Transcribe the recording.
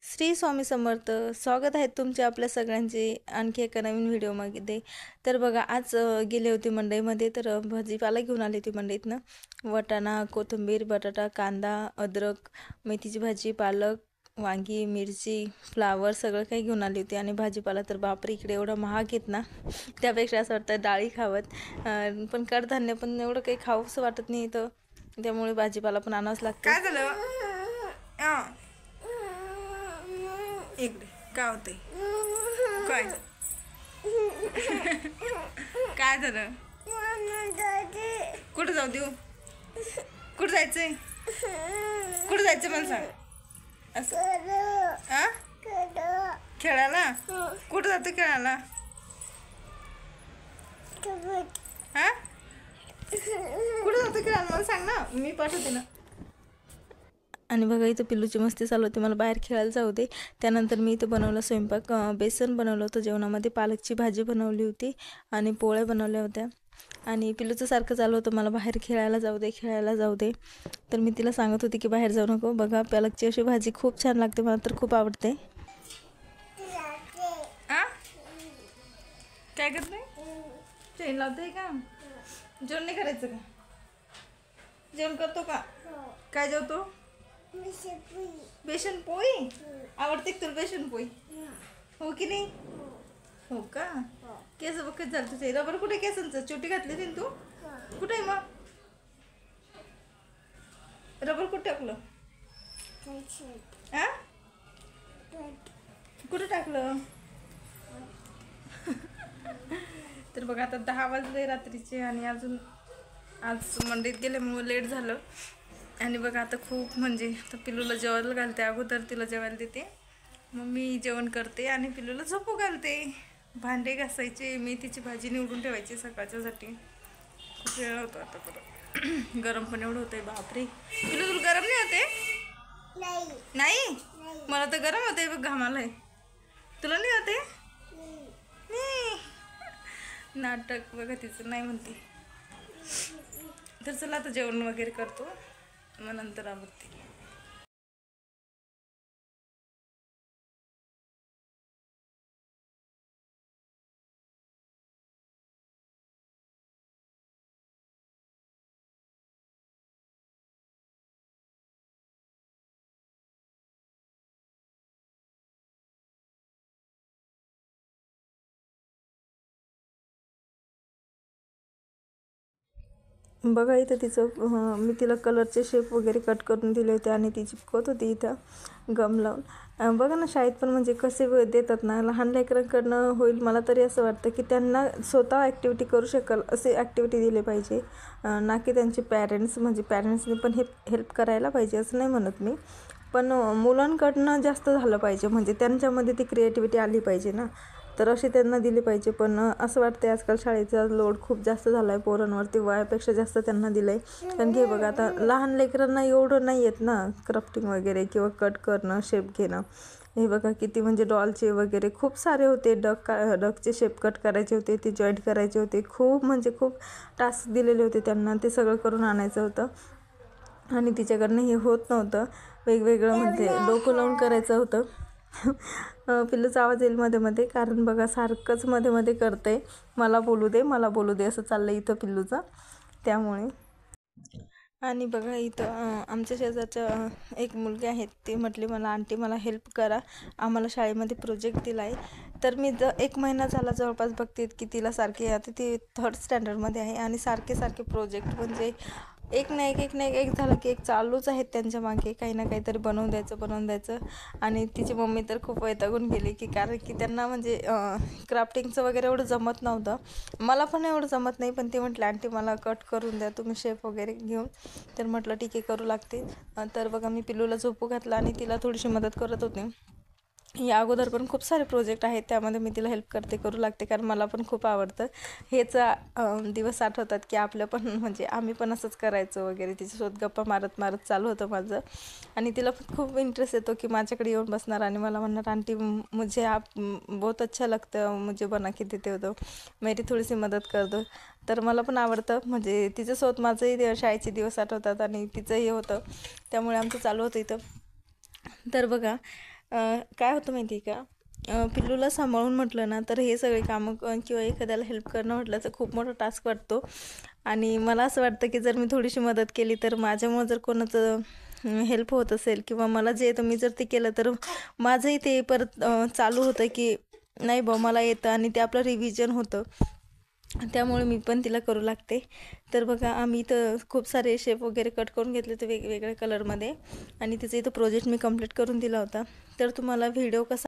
श्री स्वामी समर्थ. स्वागत आहे तुमचे आपल्या सगळ्यांचे आणखी एका नवीन व्हिडिओमध्ये. तर बघा, आज गेले होते मंडईमध्ये, तर भाजीपाला घेऊन आली होती मंडईतनं. वाटाणा, कोथिंबीर, बटाटा, कांदा, अद्रक, मेथीची भाजी, पालक, वांगी, मिरची, फ्लावर सगळं काही घेऊन आली होती. आणि भाजीपाला तर बापरे, इकडे एवढा महाग आहेत ना, त्यापेक्षा असं वाटतं डाळी खावत. पण कडधान्य पण एवढं काही खाऊसं वाटत नाही इथं, त्यामुळे भाजीपाला पण आणावंच लागतं. काय झालं? इकडे काय होते? काय काय झालं? कुठं जाऊ देऊ? कुठं जायचंय? कुठं जायचं मला सांग. असं खेळायला? कुठं जातो खेळायला? हा, कुठं जातो खेळायला मला सांग ना, मी पाठवते ना. आणि बघा, इथं पिल्लूची मस्ती चालू होती, मला बाहेर खेळायला जाऊ दे. त्यानंतर मी इथं बनवलं स्वयंपाक. बेसन बनवलं होतं जेवणामध्ये, पालकची भाजी बनवली होती आणि पोळ्या बनवल्या होत्या. आणि पिल्लूचं सारखं चालू होतं, मला बाहेर खेळायला जाऊ दे, खेळायला जाऊ दे. तर मी तिला सांगत होती की बाहेर जाऊ नको. बघा, पालकची अशी भाजी खूप छान लागते, मला तर खूप आवडते. काय करत नाही? चेन लावते का? जेवण नाही करायचं का? जेवण करतो का? काय जेवतो? बेसन पोळी. आवडते तुला बेसन पोळी? हो की नाही? हो का? केस बघत झालं तुझे. रबर कुठे केसांचं? चोटी घातली नाही तू? कुठे आहे मग रबर? कुठे टाकलं? कुठे टाकलं? तर बघा, आता 10 वाजले रात्रीचे आणि अजून आज मंडईत गेल्यामुळे लेट झालं. आणि बघा, आता खूप म्हणजे आता पिल्लूला जेवायला घालते. अगोदर तिला जेवायला देते, मग मी जेवण करते आणि पिल्लूला झोपू घालते. भांडे घासायचे, मेथीची भाजी निवडून ठेवायची सकाळच्यासाठी. खूप वेळ होतो आता परत. गरम पण एवढं होतंय बापरे. पिल्लू तुला गरम नाही होते? नाही, मला तर गरम होते बघ, घामाला. तुला नाही होते? नाटक बघा तिचं, नाही म्हणते. तर चला आता जेवण वगैरे करतो, मग नंतर आवडते. बघा, इथं तिचं मी तिला कलरचे शेप वगैरे कट करून दिले होते आणि ती चिपकवत होती इथं गम लावून. बघा ना, शाळेत पण म्हणजे कसे देतात ना, लहान लेकरांकडनं होईल. मला तरी असं वाटतं की त्यांना स्वतः ॲक्टिव्हिटी करू शकेल असे ॲक्टिव्हिटी दिले पाहिजे, ना की त्यांचे पॅरेंट्स. म्हणजे पॅरेंट्सने पण हेल्प करायला पाहिजे असं नाही म्हणत मी, पण मुलांकडनं जास्त झालं पाहिजे. म्हणजे त्यांच्यामध्ये ती क्रिएटिव्हिटी आली पाहिजे ना, तर अशी त्यांना दिली पाहिजे. पण असं वाटते आजकाल शाळेचा लोड खूप जास्त झाला आहे पोरांवरती, वयापेक्षा जास्त त्यांना दिलं आहे. कारण की बघा, आता लहान लेकरांना एवढं नाही येत ना क्राफ्टिंग वगैरे किंवा कट करणं, शेप घेणं. हे बघा, किती म्हणजे डॉलचे वगैरे खूप सारे होते. डकचे शेप कट करायचे होते, ते जॉईंट करायचे होते. खूप म्हणजे खूप टास्क दिलेले होते त्यांना, ते सगळं करून आणायचं होतं. आणि तिच्याकडनं हे होत नव्हतं, वेगवेगळं म्हणजे डोकं लावून करायचं होतं. पिल्लूचा आवाज येईल मध्ये मध्ये, कारण बघा सारखंच मध्ये मध्ये करते, मला बोलू दे, मला बोलू दे असं चाललं इथं पिल्लूचं, त्यामुळे. आणि बघा, इथं आमच्या शेजारच्या एक मुलगी आहेत, ती म्हटली मला, आंटी मला हेल्प करा, आम्हाला शाळेमध्ये प्रोजेक्ट दिला आहे. तर मी 1 महिना झाला जवळपास बघते की तिला सारखे, आता ती 3rd स्टँडर्डमध्ये आहे आणि सारखे सारखे प्रोजेक्ट म्हणजे एक ना एक झालं की एक चालूच आहेत त्यांच्या मागे, काही ना काहीतरी बनवून द्यायचं. आणि तिची मम्मी तर खूप वैतागून गेली, की कारण की त्यांना म्हणजे क्राफ्टिंगचं वगैरे एवढं जमत नव्हतं. मला पण एवढं जमत नाही, पण ती म्हटलं आंटी मला कट करून द्या तुम्ही शेप वगैरे घेऊन. तर म्हटलं ठीक आहे, करू लागते. तर बघा, मी पिल्लूला झोपू घातलं आणि तिला थोडीशी मदत करत होते. या अगोदर पण खूप सारे प्रोजेक्ट आहेत, त्यामध्ये मी तिला हेल्प करू लागते, कारण मला पण खूप आवडतं. हेच दिवस आठवतात की आपलं पण म्हणजे आम्ही पण असंच करायचो वगैरे. तिच्यासोबत गप्पा मारत चालू होतं माझं. आणि तिला पण खूप इंटरेस्ट येतो की माझ्याकडे येऊन बसणार आणि मला म्हणणार, आंटी मुझे आप बहुत अच्छा लगता, मुझे बना के देते हो तो, मेरी थोडीशी मदत कर दो. तर मला पण आवडतं, म्हणजे तिच्यासोबत माझंही शाळेचे दिवस आठवतात आणि तिचंही होतं, त्यामुळे आमचं चालू होतं इथं. तर बघा, काय होतं माहिती आहे का, पिल्लूला सांभाळून म्हटलं ना तर हे सगळे कामं किंवा एखाद्याला हेल्प करणं म्हटलं तर खूप मोठा टास्क वाटतो. आणि मला असं वाटतं की जर मी थोडीशी मदत केली तर माझ्यामुळं जर कोणाचं हेल्प होत असेल किंवा मला जे येतं मी जर ते केलं तर माझंही ते परत चालू होतं की नाही बा मला येतं, आणि ते आपलं रिव्हिजन होतं. त्यामुळे मी पण तिला करू लागते. तर बघा आम्ही तर खूप सारे शेप वगैरे कट करून घेतले ते वेगवेगळ्या कलरमध्ये, आणि तिचा इथं प्रोजेक्ट मी कंप्लीट करून दिला होता. तर तुम्हाला व्हिडिओ कसा